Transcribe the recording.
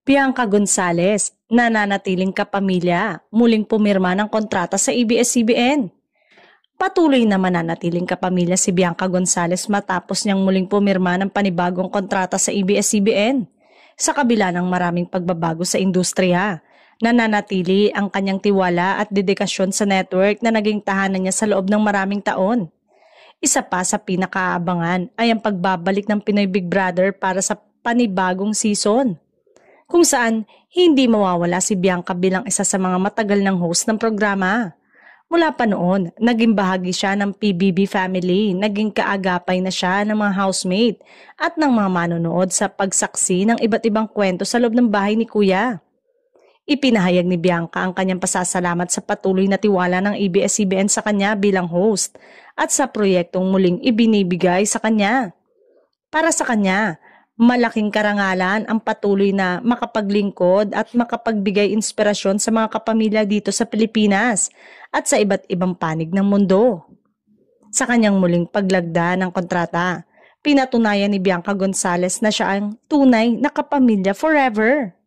Bianca Gonzales, nananatiling kapamilya, muling pumirma ng kontrata sa ABS-CBN. Patuloy na mananatiling kapamilya si Bianca Gonzales matapos niyang muling pumirma ng panibagong kontrata sa ABS-CBN. Sa kabila ng maraming pagbabago sa industriya, nananatili ang kanyang tiwala at dedikasyon sa network na naging tahanan niya sa loob ng maraming taon. Isa pa sa pinakaabangan ay ang pagbabalik ng Pinoy Big Brother para sa panibagong season, kung saan hindi mawawala si Bianca bilang isa sa mga matagal ng host ng programa. Mula pa noon, naging bahagi siya ng PBB family, naging kaagapay na siya ng mga housemate at ng mga manonood sa pagsaksi ng iba't ibang kwento sa loob ng bahay ni Kuya. Ipinahayag ni Bianca ang kanyang pasasalamat sa patuloy na tiwala ng ABS-CBN sa kanya bilang host at sa proyektong muling ibinibigay sa kanya. Para sa kanya, malaking karangalan ang patuloy na makapaglingkod at makapagbigay inspirasyon sa mga kapamilya dito sa Pilipinas at sa iba't ibang panig ng mundo. Sa kanyang muling paglagda ng kontrata, pinatunayan ni Bianca Gonzales na siya ang tunay na kapamilya forever.